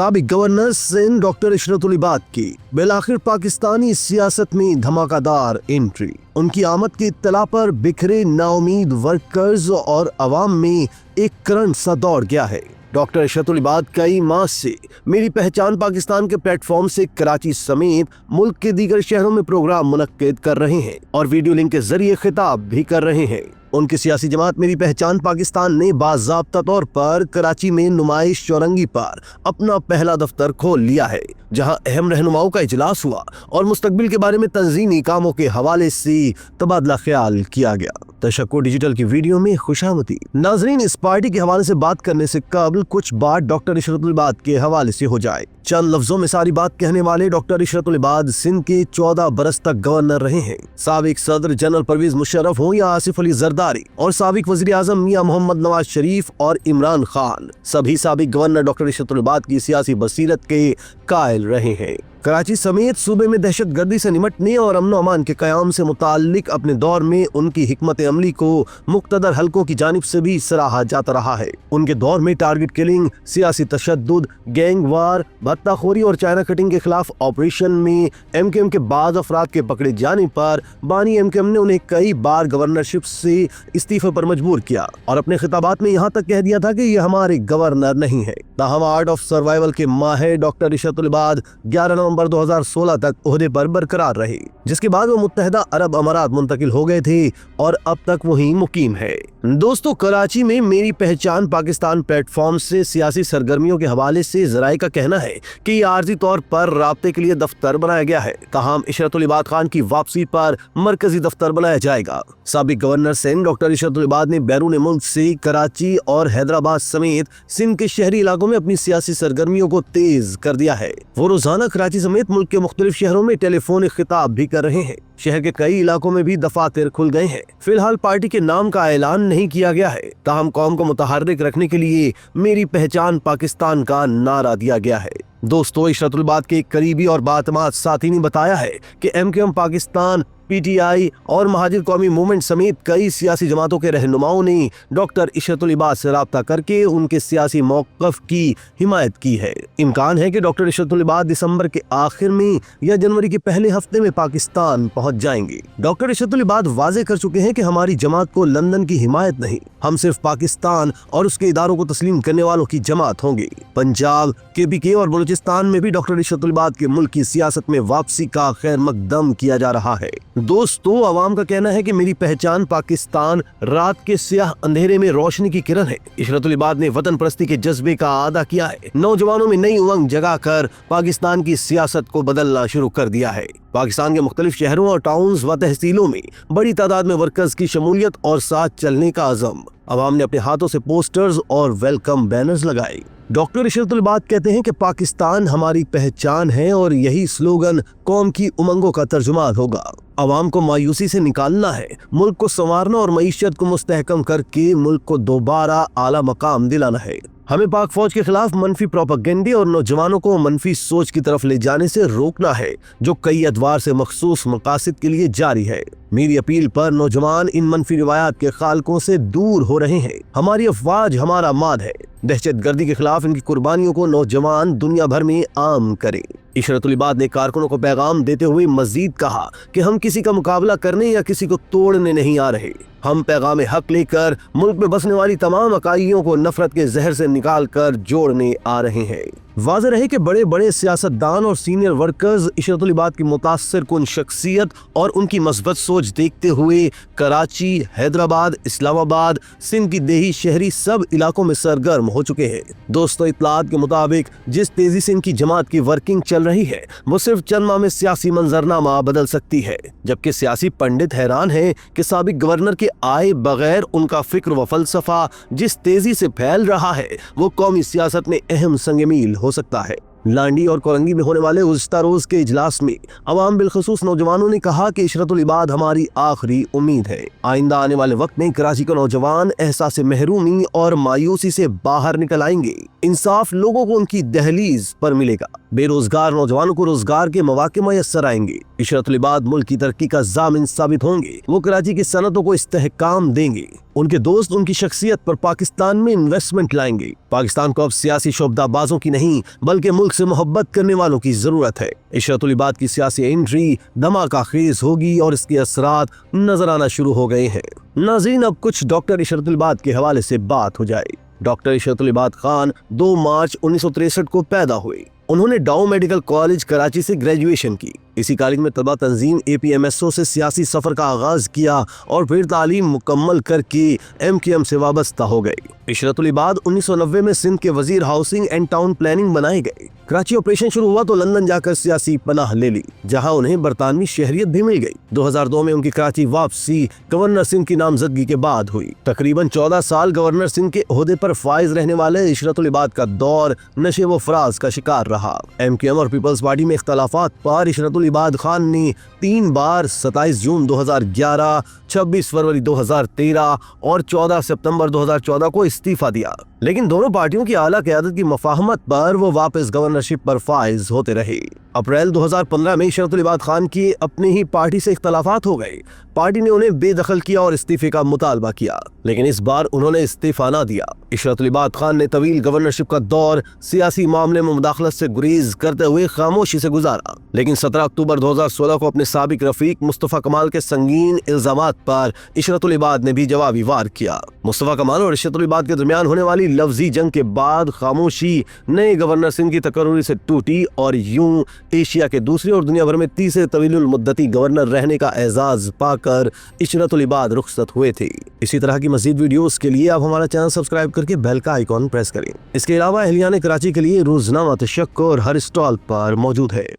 साबिक governor Sindh doctor इशरतुल इबाद की बिलाखिर पाकिस्तानी सियासत में धमाकेदार एंट्री। उनकी आमद की इत्तला पर बिखरे नाउमीद वर्कर्स और अवाम में एक करंट सा दौड़ गया है। डॉक्टर इशरतुल इबाद कई माह से मेरी पहचान पाकिस्तान के प्लेटफॉर्म से कराची समेत मुल्क के दीगर शहरों में प्रोग्राम मुनक्किद कर रहे हैं और वीडियो लिंक के जरिए खिताब भी कर रहे हैं। उनकी सियासी जमात मेरी पहचान पाकिस्तान ने बाज़ाब्ता तौर पर कराची में नुमाइश चौरंगी पर अपना पहला दफ्तर खोल लिया है, जहां अहम रहनुमाओं का इजलास हुआ और मुस्तकबिल के बारे में तंजीमी कामों के हवाले से तबादला ख्याल किया गया। तशक्कुर डिजिटल की वीडियो में खुशामदी। नाजरीन, इस पार्टी के हवाले से बात करने से कबल कुछ बात डॉक्टर इशरतुल इबाद के हवाले से हो जाए। चंद लफ्जों में सारी बात कहने वाले डॉक्टर इशरतुल इबाद सिंध के 14 बरस तक गवर्नर रहे हैं। साबिक सदर जनरल परवेज मुशर्रफ हो या आसिफ अली जरदारी और साबिक वजीर आजम मियां मोहम्मद नवाज शरीफ और इमरान खान, सभी साबिक गवर्नर डॉक्टर इशरतुल इबाद की सियासी बसीरत के कायल रहे हैं। कराची समेत सूबे में दहशत गर्दी से निमटने और अमन अमान के कयाम से मुताल्लिक अपने दौर में उनकी हिकमत अमली को मुक्तदर हलकों की जानिब से भी सराहा जाता रहा है। उनके दौर में टारगेट किलिंग, सियासी तशद्दुद, गैंग वार, भत्ताखोरी और चाइना कटिंग के खिलाफ ऑपरेशन में एमकेएम के बाद अफराद के पकड़े जाने पर बानी एमकेएम ने उन्हें कई बार गवर्नरशिप से इस्तीफे पर मजबूर किया और अपने खिताबात में यहाँ तक कह दिया था कि ये हमारे गवर्नर नहीं है। ताहम आर्ट ऑफ सर्वाइवल के माहिर डॉक्टर इशरतुल इबाद 11 नवंबर 2016 तक ओहदे पर बरकरार रहे, जिसके बाद वो मुत्तहिदा अरब अमारात मुंतकिल हो गए थे और अब तक वहीं मुकीम है। दोस्तों, कराची में मेरी पहचान पाकिस्तान प्लेटफॉर्म से सियासी सरगर्मियों के हवाले से जराये का कहना है कि ये आर्जी तौर पर राब्ते के लिए दफ्तर बनाया गया है। ताहम इशरतुल इबाद खान की वापसी पर मरकजी दफ्तर बनाया जाएगा। साबिक गवर्नर सिंध डॉक्टर इशरतुल इबाद ने बैरून मुल्क से कराची और हैदराबाद समेत सिंध के शहरी इलाकों में अपनी सियासी सरगर्मियों को तेज कर दिया है। वो रोजाना कराची समेत मुल्क के मुख्तलिफ शहरों में टेलीफोनिक खिताब भी कर रहे हैं। शहर के कई इलाकों में भी दफातर खुल गए हैं। फिलहाल पार्टी के नाम का ऐलान नहीं किया गया है, ताहम कौम को मुतहर्रिक रखने के लिए मेरी पहचान पाकिस्तान का नारा दिया गया है। दोस्तों, इशरतुल इबाद के एक करीबी और बातमाद साथी ने बताया है कि एमकेएम पाकिस्तान, पीटीआई और महाजिर कौमी मूवमेंट समेत कई सियासी जमातों के रहनुमाओं ने डॉक्टर इशरतुल इबाद से राब्ता करके उनके सियासी मौक़िफ़ की हिमायत की है। इम्कान है कि डॉक्टर इशरतुल इबाद दिसंबर के आखिर में या जनवरी के पहले हफ्ते में पाकिस्तान पहुंच जाएंगे। डॉक्टर इशरतुल इबाद वाज़े कर चुके हैं कि हमारी जमात को लंदन की हिमायत नहीं, हम सिर्फ पाकिस्तान और उसके इदारों को तस्लीम करने वालों की जमात होंगे। पंजाब, केपीके और बलूचिस्तान में भी डॉक्टर इशरतुल इबाद के मुल्क की सियासत में वापसी का खैर मकदम किया जा रहा है। दोस्तों, अवाम का कहना है कि मेरी पहचान पाकिस्तान रात के स्याह अंधेरे में रोशनी की किरण है। इशरतुल इबाद ने वतन परस्ती के जज्बे का आदा किया है, नौजवानों में नई उमंग जगाकर पाकिस्तान की सियासत को बदलना शुरू कर दिया है। पाकिस्तान के मुख्तलिफ शहरों और टाउन्स व तहसीलों में बड़ी तादाद में वर्कर्स की शमूलियत और साथ चलने का अज़म। अवाम ने अपने हाथों से पोस्टर्स और वेलकम बैनर्स लगाए। डॉक्टर इशरतुल इबाद कहते हैं कि पाकिस्तान हमारी पहचान है और यही स्लोगन कौम की उमंगों का तर्जुमान होगा। अवाम को मायूसी से निकालना है, मुल्क को संवारना और मईशत को मुस्तहकम करके मुल्क को दोबारा आला मकाम दिलाना है। हमें पाक फौज के खिलाफ मनफी प्रोपेगेंडे और नौजवानों को मनफी सोच की तरफ ले जाने से रोकना है, जो कई अदवार से मखसूस मकासद के लिए जारी है। मेरी अपील पर नौजवान इन मनफी रिवायात के खालकों से दूर हो रहे हैं। हमारी अफवाज हमारा माद है। दहशत गर्दी के खिलाफ इनकी कुर्बानियों को नौजवान दुनिया भर में आम करें। इशरतुल इबाद ने कारकुनों को पैगाम देते हुए मजीद कहा कि हम किसी का मुकाबला करने या किसी को तोड़ने नहीं आ रहे। हम पैगाम हक लेकर मुल्क में बसने वाली तमाम अकाइयों को नफरत के जहर से निकाल कर जोड़ने आ रहे हैं। वाज़ेह रहे कि बड़े बड़े सियासतदान और सीनियर वर्कर्स इशरतुल इबाद की मुतासिर कुन शख्सियत और उनकी मस्बत सोच देखते हुए कराची, हैदराबाद, इस्लामाबाद, सिंध की देही शहरी सब इलाकों में सरगर्म हो चुके हैं। दोस्तों, इत्तलात के मुताबिक जिस तेजी से इनकी जमात की वर्किंग चल रही है, वो सिर्फ चंद माह में सियासी मंजरनामा बदल सकती है। जबकि सियासी पंडित हैरान हैं कि साबिक गवर्नर के आए बगैर उनका फिक्र व फलसफा जिस तेजी से फैल रहा है, वो कौमी सियासत में अहम संग मील हो सकता है। लांडी और कोरंगी में होने वाले गुज़िश्ता रोज के इजलास में अवाम बिलखसूस नौजवानों ने कहा कि इशरतुल इबाद हमारी आखिरी उम्मीद है। आइंदा आने वाले वक्त में कराची के नौजवान एहसास महरूमी और मायूसी से बाहर निकल आएंगे। इंसाफ लोगों को उनकी दहलीज पर मिलेगा। बेरोजगार नौजवानों को रोजगार के मौके मैसर आएंगे। इशरतुल इबाद मुल्क की तरक्की का जामिन साबित होंगे। वो कराची की सनतों को इस्तेहकाम देंगे। उनके दोस्त उनकी शख्सियत पर पाकिस्तान में इन्वेस्टमेंट लाएंगे। पाकिस्तान को अब सियासी शोबदाबाजों की नहीं बल्कि मुल्क से मोहब्बत करने वालों की जरूरत है। इशरतुल इबाद की सियासी एंट्री धमाका खेज होगी और इसके असरात नजर आना शुरू हो गए हैं। नाज़रीन, अब कुछ डॉक्टर इशरतुल इबाद के हवाले से बात हो जाए। डॉक्टर इशरतुल इबाद खान 2 मार्च 1963 को पैदा हुए। उन्होंने डाउ मेडिकल कॉलेज कराची से ग्रेजुएशन की। इसी कॉलेज में तलबा तंजीम APMSO से सियासी सफर का आगाज किया और फिर तालीम मुकम्मल करके MQM से वाबस्ता हो गए। इशरतुल इबाद 1990 में सिंध के वजीर हाउसिंग एंड टाउन प्लानिंग बनाए गए। कराची ऑपरेशन शुरू हुआ तो लंदन जाकर सियासी पनाह ले ली, जहां उन्हें बरतानवी शहरियत भी मिल गई। 2002 में उनकी कराची वापसी गवर्नर सिंध की नामजदगी के बाद हुई। तकरीबन 14 साल गवर्नर सिंध के ओहदे पर फाइज रहने वाले इशरतुल इबाद का दौर नशे व फराज का शिकार रहा। MQM और पीपल्स पार्टी में इख्तलाफात पर इशरतुल इबाद खान ने 3 बार 27 जून 2011, 26 फरवरी 2013 और 14 सितंबर 2014 को इस्तीफा दिया। लेकिन दोनों पार्टियों की आला क़यादत की मफाहमत पर वो वापस गवर्नरशिप पर फाइज होते रहे। अप्रैल 2015 में इशरतुल इबाद खान की अपनी ही पार्टी से इख्तलाफात हो गए। पार्टी ने उन्हें बेदखल किया और इस्तीफे का मुतालबा किया, लेकिन इस बार उन्होंने इस्तीफा ना दिया। इशरतुल इबाद खान ने तवील गवर्नरशिप का दौर सियासी मामले में मुदाखलत से गुरेज करते हुए खामोशी से गुजारा। लेकिन 17 अक्टूबर 2016 को अपने साबिक रफीक मुस्तफ़ा कमाल के संगीन इल्जामात पर इशरतुल इबाद ने भी जवाबी वार किया। मुस्तफ़ा कमाल और इशरतुल इबाद के दरमियान होने वाली लफ्जी जंग के बाद खामोशी नए गवर्नर सिंध की तकर्रुरी से टूटी और यूं एशिया के दूसरे और दुनिया भर में तीसरे तवीलुल मुद्दती गवर्नर रहने का एजाज पाकर इशरतुल इबाद रुखसत हुए थे। इसी तरह की मज़ीद वीडियोस के लिए आप हमारा चैनल सब्सक्राइब करके बेल का आइकॉन प्रेस करें। इसके अलावा अहलियान कराची के लिए रोजनामा तशक्कुर हर स्टॉल पर मौजूद है।